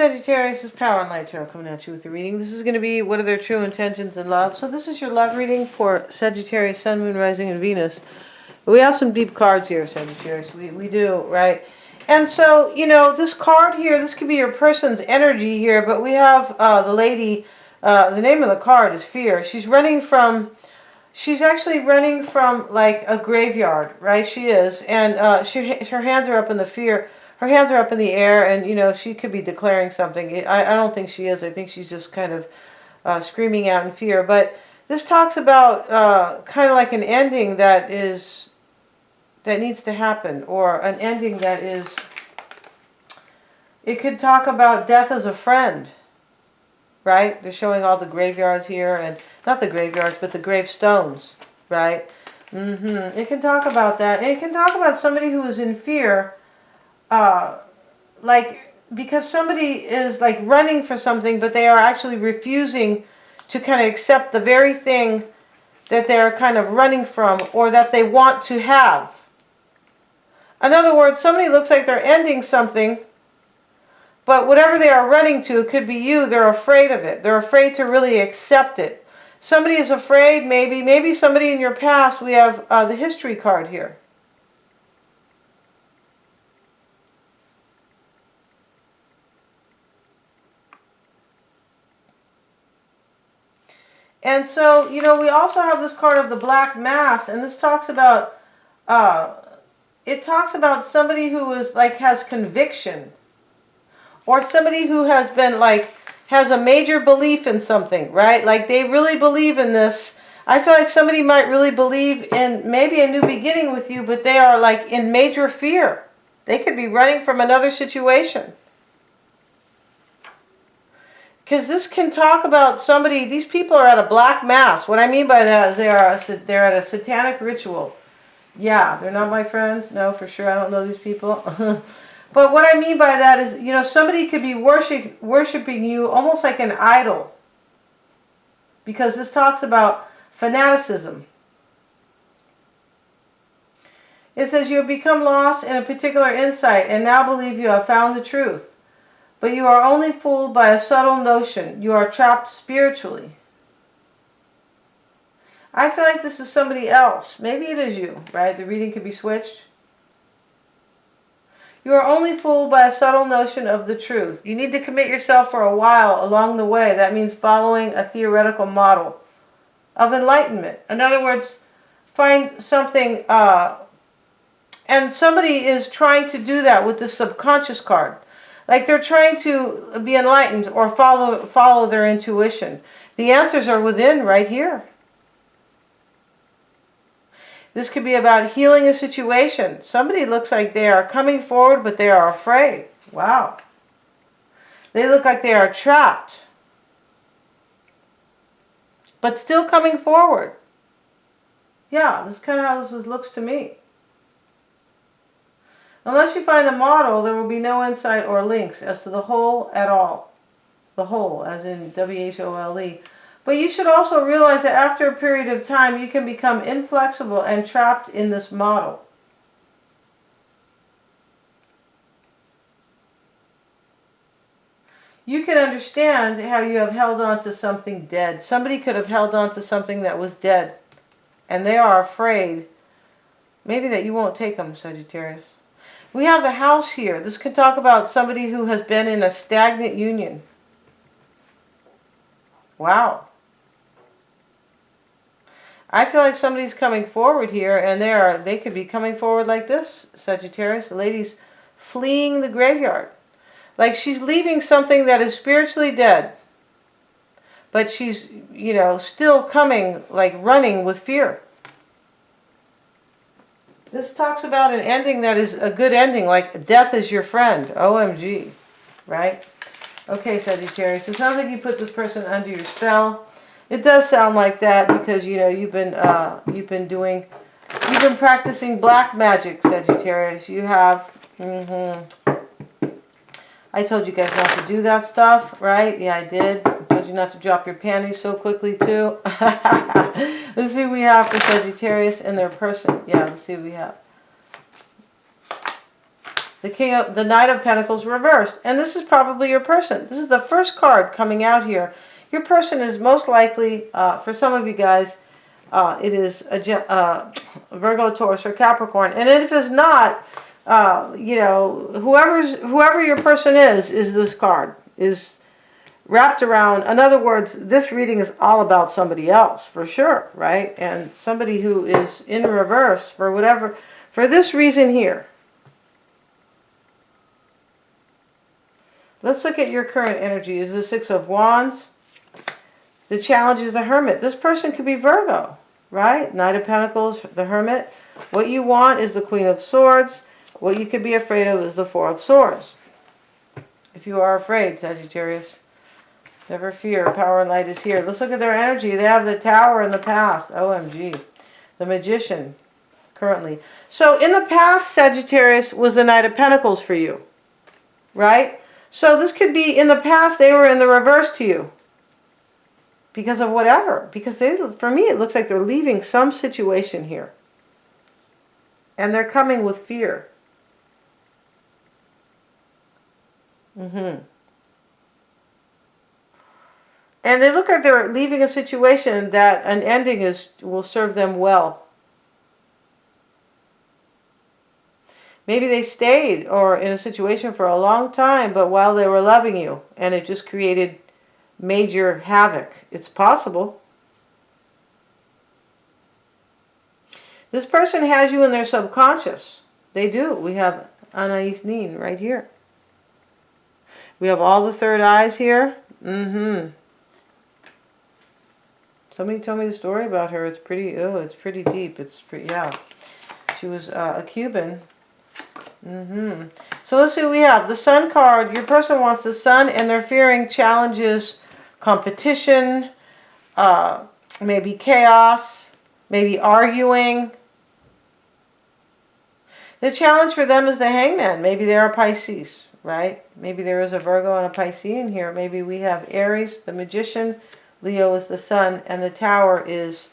Sagittarius, is Power and Light Tarot coming at you with the reading. This is going to be what are their true intentions in love. So this is your love reading for Sagittarius, Sun, Moon, Rising, and Venus. We have some deep cards here, Sagittarius. We do, right? And so, you know, this card here, this could be your person's energy here, but we have the lady, the name of the card is Fear. She's actually running from like a graveyard, right? She is. And her hands are up in the fear. Her hands are up in the air, and, you know, she could be declaring something. I don't think she is. I think she's just kind of screaming out in fear. But this talks about kind of like an ending that needs to happen, or an ending that is... It could talk about death as a friend, right? They're showing all the graveyards here, and not the graveyards, but the gravestones, right? It can talk about that. And it can talk about somebody who is in fear, like, because somebody is like running for something, but they are actually refusing to kind of accept the very thing that they're kind of running from, or that they want to have. In other words, somebody looks like they're ending something, but whatever they are running to, it could be you, they're afraid of it. They're afraid to really accept it. Somebody is afraid, maybe somebody in your past. We have the history card here. And so, you know, we also have this card of the Black Mass, and this talks about, it talks about somebody who is like, has conviction, or somebody who has been like, has a major belief in something, right? Like they really believe in this. I feel like somebody might really believe in maybe a new beginning with you, but they are like in major fear. They could be running from another situation. Because this can talk about somebody, these people are at a black mass. What I mean by that is they're at a satanic ritual. Yeah, they're not my friends. No, for sure, I don't know these people. But what I mean by that is, you know, somebody could be worshiping you almost like an idol. Because this talks about fanaticism. It says, you have become lost in a particular insight and now believe you have found the truth. But you are only fooled by a subtle notion. You are trapped spiritually. I feel like this is somebody else. Maybe it is you, right? The reading could be switched. You are only fooled by a subtle notion of the truth. You need to commit yourself for a while along the way. That means following a theoretical model of enlightenment. In other words, find something, and somebody is trying to do that with the subconscious card. Like they're trying to be enlightened or follow their intuition. The answers are within right here. This could be about healing a situation. Somebody looks like they are coming forward, but they are afraid. Wow. They look like they are trapped, but still coming forward. Yeah, this is kind of how this looks to me. Unless you find a model, there will be no insight or links as to the whole at all. The whole, as in W-H-O-L-E. But you should also realize that after a period of time, you can become inflexible and trapped in this model. You can understand how you have held on to something dead. Somebody could have held on to something that was dead. And they are afraid, maybe that you won't take them, Sagittarius. We have the house here. This could talk about somebody who has been in a stagnant union. Wow. I feel like somebody's coming forward here, and they could be coming forward like this, Sagittarius. The lady's fleeing the graveyard. Like she's leaving something that is spiritually dead. But she's, you know, still coming, like running with fear. This talks about an ending that is a good ending, like death is your friend. OMG, right? Okay, Sagittarius, it sounds like you put this person under your spell. It does sound like that because, you know, you've been practicing black magic, Sagittarius. You have. I told you guys not to do that stuff, right? Yeah, I did. I told you not to drop your panties so quickly too. Let's see what we have for Sagittarius and their person. Yeah, let's see what we have. the Knight of Pentacles reversed. And this is probably your person. This is the first card coming out here. Your person is most likely, for some of you guys, it is a Virgo, Taurus, or Capricorn. And if it's not, you know, whoever your person is this card, is wrapped around. In other words, this reading is all about somebody else, for sure, right? And somebody who is in reverse for whatever, for this reason here. Let's look at your current energy. Is the Six of Wands. The challenge is the Hermit. This person could be Virgo, right? Knight of Pentacles, the Hermit. What you want is the Queen of Swords. What you could be afraid of is the Four of Swords. If you are afraid, Sagittarius, never fear. Power and light is here. Let's look at their energy. They have the Tower in the past. OMG. The Magician currently. So in the past, Sagittarius was the Knight of Pentacles for you, right? So this could be in the past they were in the reverse to you. Because of whatever. Because for me it looks like they're leaving some situation here. And they're coming with fear. And they look like they're leaving a situation that an ending will serve them well. Maybe they stayed or in a situation for a long time, but while they were loving you, and it just created major havoc. It's possible. This person has you in their subconscious. They do. We have Anais Nin right here. We have all the third eyes here. Somebody told me the story about her. It's pretty, it's pretty deep. It's pretty, yeah. She was a Cuban. So let's see what we have. The Sun card. Your person wants the Sun, and they're fearing challenges, competition, maybe chaos, maybe arguing. The challenge for them is the Hangman. Maybe they're a Pisces, right? Maybe there is a Virgo and a Piscean here. Maybe we have Aries, the Magician. Leo is the Sun, and the Tower is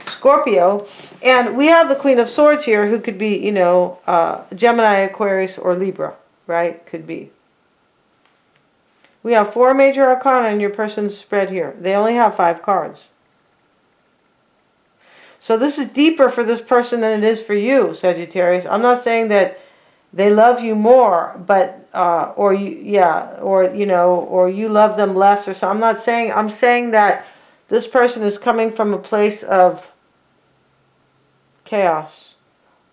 Scorpio. And we have the Queen of Swords here, who could be, you know, Gemini, Aquarius, or Libra, right? Could be. We have 4 major arcana in your person's spread here. They only have 5 cards. So this is deeper for this person than it is for you, Sagittarius. I'm not saying that they love you more, but or you love them less or so. I'm saying that this person is coming from a place of chaos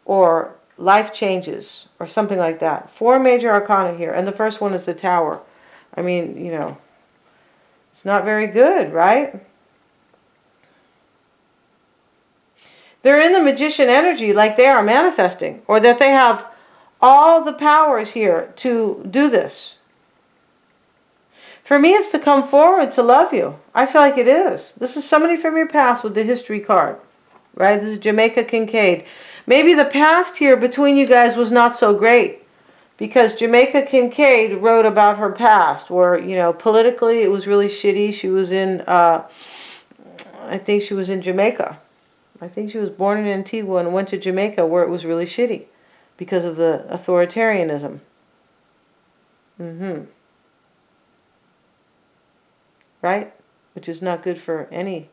or life changes or something like that. 4 major arcana here, and the first one is the Tower. I mean, you know, it's not very good, right? They're in the Magician energy, like they are manifesting, or that they have all the powers here to do this. For me, it's to come forward to love you. I feel like it is. This is somebody from your past with the history card, right? This is Jamaica Kincaid. Maybe the past here between you guys was not so great, because Jamaica Kincaid wrote about her past where, you know, politically it was really shitty. She was in, I think she was in Jamaica. I think she was born in Antigua and went to Jamaica where it was really shitty because of the authoritarianism. Right? Which is not good for any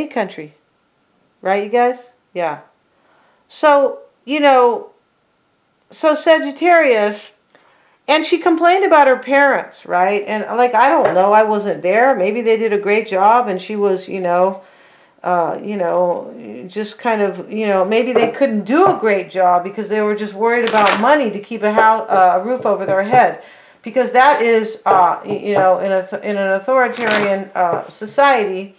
country. Right, you guys? Yeah. So, you know, so Sagittarius, and she complained about her parents, right? And like, I don't know, I wasn't there. Maybe they did a great job and she was, just kind of, maybe they couldn't do a great job because they were just worried about money to keep a roof over their head. Because that is, in an authoritarian society,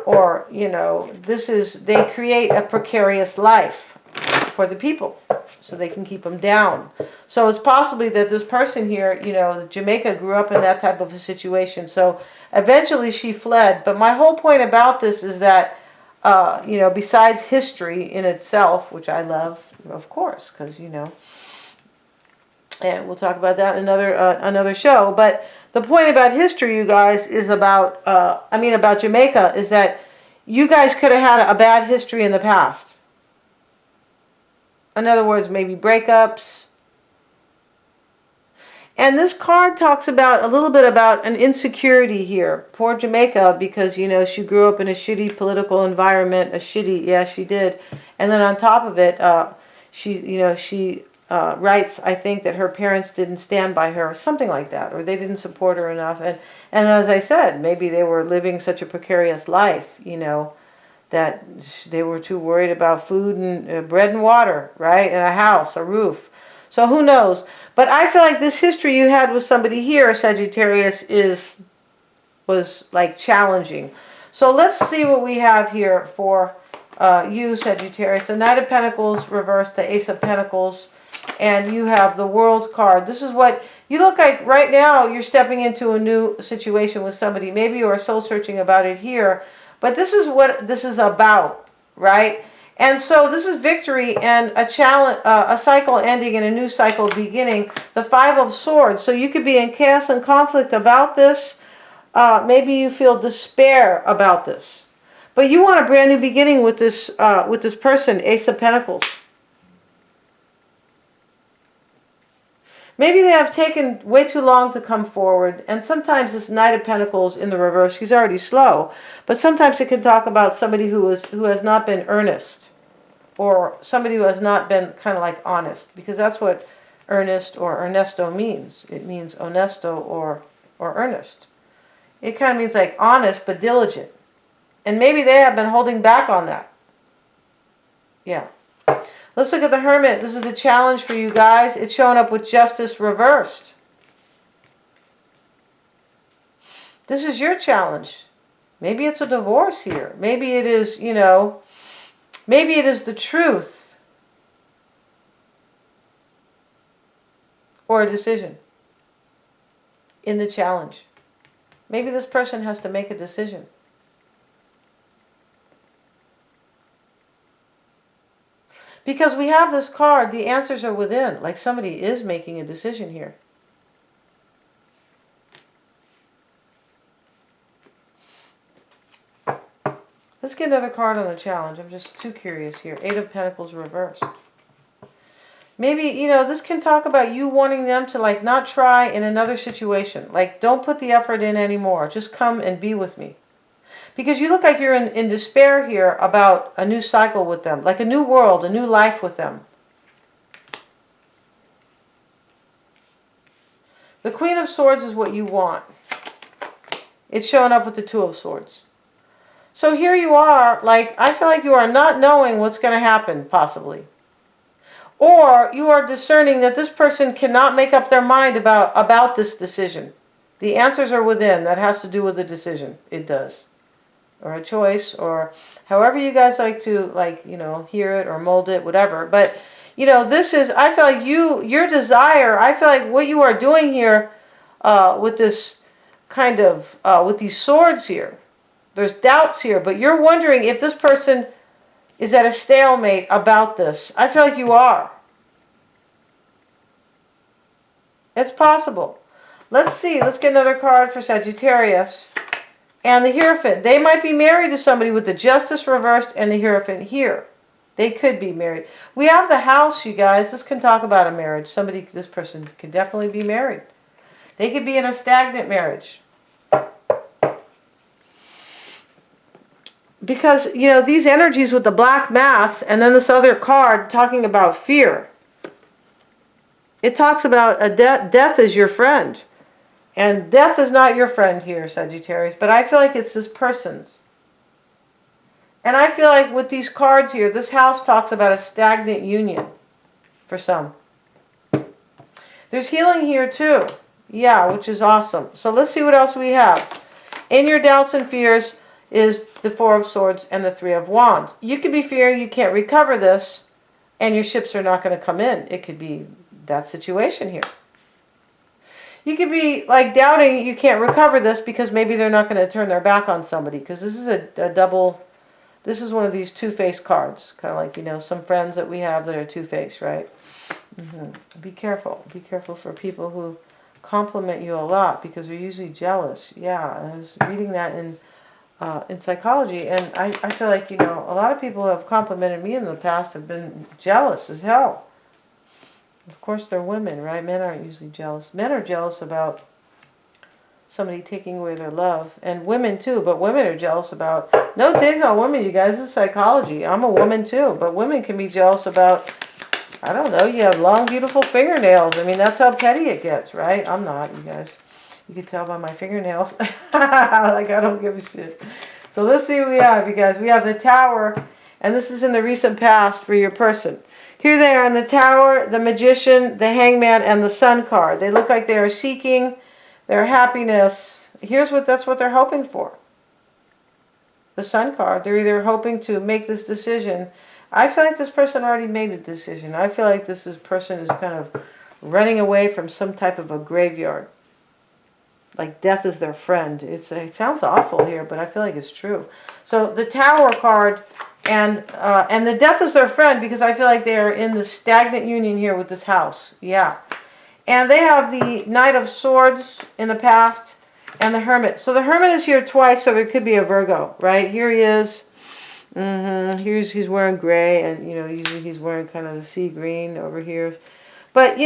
or, they create a precarious life for the people so they can keep them down. So it's possibly that this person here, Jamaica grew up in that type of a situation. So eventually she fled. But my whole point about this is that, besides history in itself, which I love, of course, because, and we'll talk about that in another show. But the point about history, you guys, is about Jamaica, is that you guys could have had a bad history in the past. In other words, maybe breakups, And this card talks about a little bit about an insecurity here. Poor Jamaica, because, you know, she grew up in a shitty political environment, yeah, she did. And then on top of it, she writes, I think, that her parents didn't stand by her, something like that, or they didn't support her enough. And as I said, maybe they were living such a precarious life, you know, that they were too worried about food and bread and water, right? And a house, a roof. So who knows? But I feel like this history you had with somebody here, Sagittarius, was like challenging. So let's see what we have here for you, Sagittarius. The Knight of Pentacles reversed, the Ace of Pentacles, and you have the World card. This is what you look like right now. You're stepping into a new situation with somebody. Maybe you are soul searching about it here, but this is what this is about, right? And so this is victory and a challenge, a cycle ending and a new cycle beginning. The Five of Swords. So you could be in chaos and conflict about this. Maybe you feel despair about this, but you want a brand new beginning with this person, Ace of Pentacles. Maybe they have taken way too long to come forward. And sometimes this Knight of Pentacles in the reverse, he's already slow. But sometimes it can talk about somebody who has not been earnest. Or somebody who has not been kind of like honest. Because that's what earnest or Ernesto means. It means honesto or earnest. It kind of means like honest but diligent. And maybe they have been holding back on that. Yeah. Let's look at the Hermit. This is a challenge for you guys. It's showing up with Justice reversed. This is your challenge. Maybe it's a divorce here. Maybe it is, you know, maybe it is the truth. Or a decision in the challenge. Maybe this person has to make a decision. Because we have this card, the answers are within. Like somebody is making a decision here. Let's get another card on the challenge. I'm just too curious here. Eight of Pentacles reversed. Maybe, you know, this can talk about you wanting them to like not try in another situation. Like don't put the effort in anymore. Just come and be with me. Because you look like you're in despair here about a new cycle with them. Like a new world, a new life with them. The Queen of Swords is what you want. It's showing up with the Two of Swords. So here you are, like, I feel like you are not knowing what's going to happen, possibly. Or you are discerning that this person cannot make up their mind about this decision. The answers are within. That has to do with the decision. It does. Or a choice, or however you guys like to, like, you know, hear it or mold it, whatever. But, you know, this is, I feel like your desire, I feel like what you are doing here with this kind of, with these swords here, there's doubts here, but you're wondering if this person is at a stalemate about this. I feel like you are. It's possible. Let's see, let's get another card for Sagittarius. And the Hierophant, they might be married to somebody with the Justice reversed and the Hierophant here. They could be married. We have the House, you guys. This can talk about a marriage. This person could definitely be married. They could be in a stagnant marriage. Because, you know, these energies with the Black Mass and then this other card talking about fear. It talks about a death is your friend. And death is not your friend here, Sagittarius, but I feel like it's this person's. And I feel like with these cards here, this house talks about a stagnant union for some. There's healing here too. Yeah, which is awesome. So let's see what else we have. In your doubts and fears is the Four of Swords and the Three of Wands. You could be fearing you can't recover this and your ships are not going to come in. It could be that situation here. You could be like doubting you can't recover this because maybe they're not going to turn their back on somebody. Because this is a double, this is one of these two-faced cards. Kind of like, you know, some friends that we have that are two-faced, right? Be careful. Be careful for people who compliment you a lot because they're usually jealous. Yeah, I was reading that in psychology. And I feel like, you know, a lot of people who have complimented me in the past have been jealous as hell. Of course, they're women, right? Men aren't usually jealous. Men are jealous about somebody taking away their love, and women too, but women are jealous about, no digs on women, you guys, this is psychology. I'm a woman too, but women can be jealous about, I don't know, you have long, beautiful fingernails. I mean, that's how petty it gets, right? I'm not, you guys. You can tell by my fingernails. Like, I don't give a shit. So let's see what we have, you guys. We have the Tower, and this is in the recent past for your person. Here they are in the Tower, the Magician, the Hangman, and the Sun card. They look like they are seeking their happiness. That's what they're hoping for. The Sun card. They're either hoping to make this decision. I feel like this person already made a decision. I feel like person is kind of running away from some type of a graveyard. Like death is their friend. It sounds awful here, but I feel like it's true. So the Tower card, and the death is their friend, because I feel like they are in the stagnant union here with this house. Yeah. And they have the Knight of Swords in the past and the Hermit. So the Hermit is here twice, so there could be a Virgo, right? Here he is. He's wearing gray, and, usually he's wearing kind of the sea green over here. But,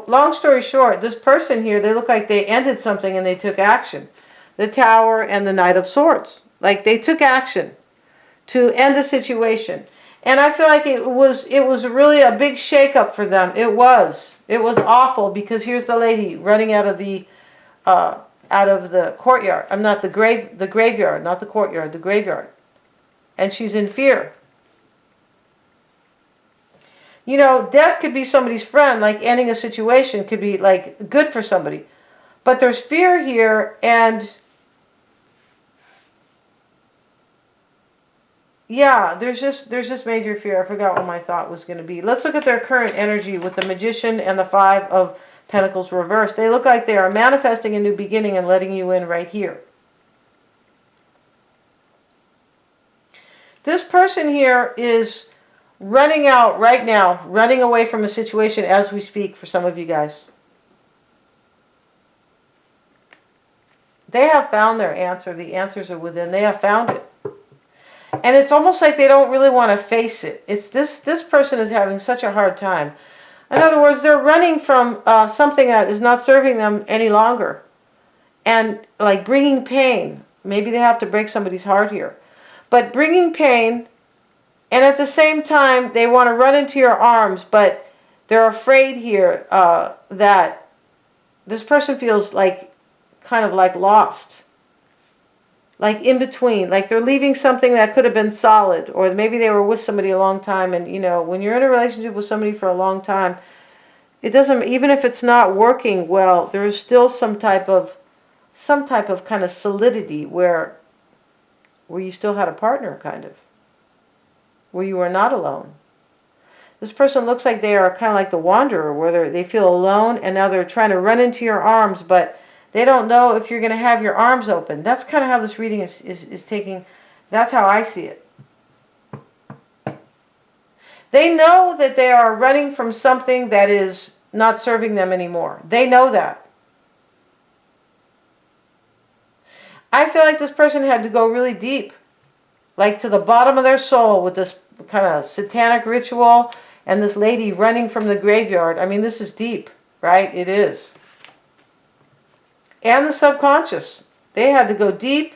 long story short, this person here, they look like they ended something and they took action. The Tower and the Knight of Swords. Like, they took action to end the situation. And I feel like it was really a big shakeup for them. It was. It was awful, because here's the lady running out of the courtyard. I'm not the graveyard, not the courtyard, the graveyard. And she's in fear. Death could be somebody's friend, like ending a situation could be like good for somebody. But there's fear here, and yeah, there's just major fear. I forgot what my thought was going to be. Let's look at their current energy with the Magician and the Five of Pentacles reversed. They look like they are manifesting a new beginning and letting you in right here. This person here is running out right now, running away from a situation as we speak for some of you guys. They have found their answer. The answers are within. They have found it. And it's almost like they don't really want to face it. It's this person is having such a hard time. In other words, they're running from something that is not serving them any longer. And like bringing pain. Maybe they have to break somebody's heart here. But bringing pain, and at the same time, they want to run into your arms, but they're afraid here that this person feels like kind of like lost. Like in between, like they're leaving something that could have been solid, or maybe they were with somebody a long time, and when you're in a relationship with somebody for a long time, it doesn't, even if it's not working well, there is still some type of kind of solidity where you still had a partner, kind of, where you were not alone. This person looks like they are kind of like the wanderer, where they feel alone, and now they're trying to run into your arms, but they don't know if you're going to have your arms open. That's kind of how this reading is taking. That's how I see it. They know that they are running from something that is not serving them anymore. They know that. I feel like this person had to go really deep, like to the bottom of their soul, with this kind of satanic ritual and this lady running from the graveyard. I mean, this is deep, right? It is. And the subconscious. They had to go deep.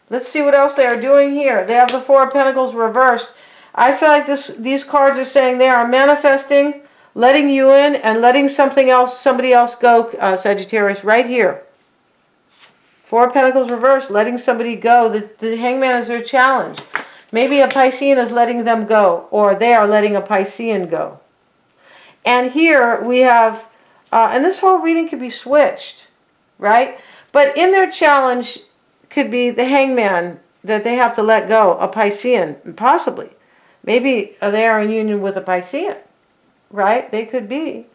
Let's see what else they are doing here. They have the Four of Pentacles reversed. I feel like these cards are saying they are manifesting, letting you in, and letting somebody else go, Sagittarius, right here. Four of Pentacles reversed, letting somebody go. The Hangman is their challenge. Maybe a Piscean is letting them go, or they are letting a Piscean go. And here we have, and this whole reading could be switched, right? But in their challenge could be the Hangman that they have to let go, a Piscean, possibly. Maybe they are in union with a Piscean, right? They could be.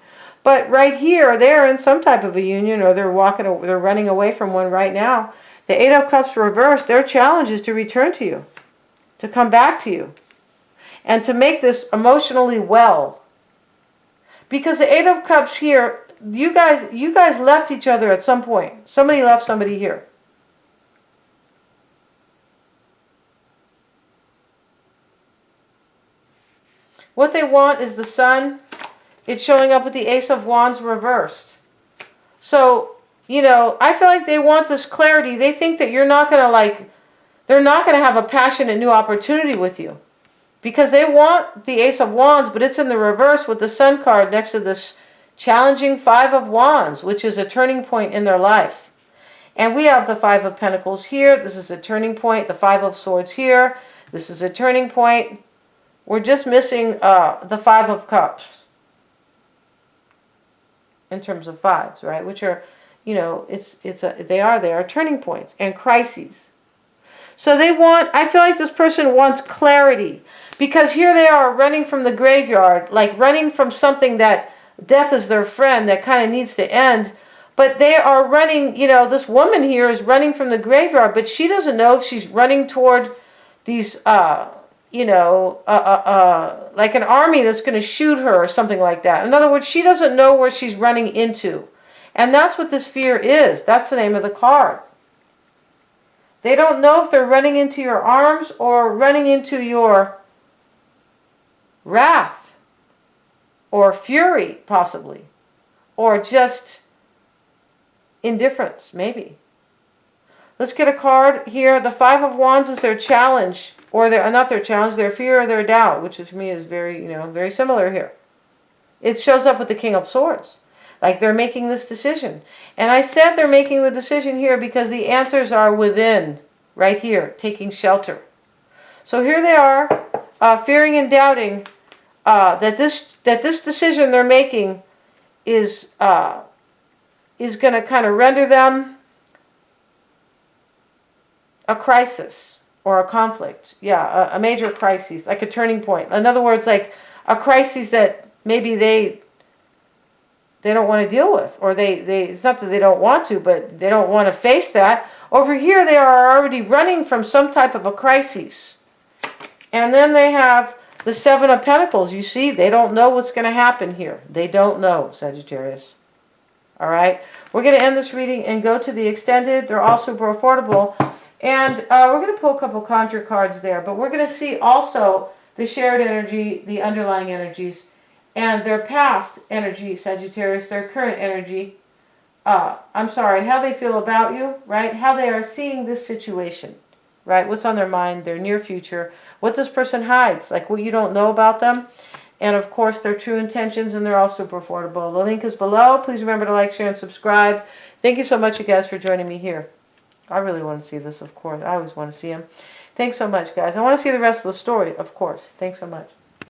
But right here, they're in some type of a union, or they're running away from one right now. The Eight of Cups reversed, their challenge is to return to you, to come back to you, and to make this emotionally well. Because the Eight of Cups here, you guys left each other at some point. Somebody left somebody here. What they want is the Sun. It's showing up with the Ace of Wands reversed. So, you know, I feel like they want this clarity. They think that you're not going to like, they're not going to have a passionate new opportunity with you. Because they want the Ace of Wands, but it's in the reverse with the Sun card next to this challenging Five of Wands, which is a turning point in their life. And we have the Five of Pentacles here. This is a turning point. The Five of Swords here. This is a turning point. We're just missing the Five of Cups in terms of fives, right? Which are, you know, they are turning points and crises. So they want, I feel like this person wants clarity, because here they are running from the graveyard, like running from something that death is their friend that kind of needs to end. But they are running, you know, this woman here is running from the graveyard, but she doesn't know if she's running toward these, you know, like an army that's going to shoot her or something like that. In other words, she doesn't know where she's running into. And that's what this fear is. That's the name of the card. They don't know if they're running into your arms or running into your wrath or fury, possibly, or just indifference, maybe. Let's get a card here. The Five of Wands is their challenge, or their, not their challenge, their fear or their doubt, which to me is very, you know, very similar here. It shows up with the King of Swords. Like they're making this decision. And I said they're making the decision here because the answers are within, right here, taking shelter. So here they are, fearing and doubting that this decision they're making is going to kind of render them a crisis or a conflict. Yeah, a major crisis, like a turning point. In other words, like a crisis that maybe they don't want to deal with, or it's not that they don't want to, but they don't want to face that. Over here, they are already running from some type of a crisis. And then they have the Seven of Pentacles. You see, they don't know what's going to happen here. They don't know, Sagittarius. All right? We're going to end this reading and go to the extended. They're all super affordable. And we're going to pull a couple conjure cards there, but we're going to see also the shared energy, the underlying energies, and their past energy, Sagittarius, their current energy, I'm sorry, how they feel about you, right? How they are seeing this situation, right? What's on their mind, their near future, what this person hides, like what you don't know about them, and of course their true intentions, and they're all super affordable. The link is below. Please remember to like, share, and subscribe. Thank you so much, you guys, for joining me here. I really want to see this, of course. I always want to see them. Thanks so much, guys. I want to see the rest of the story, of course. Thanks so much.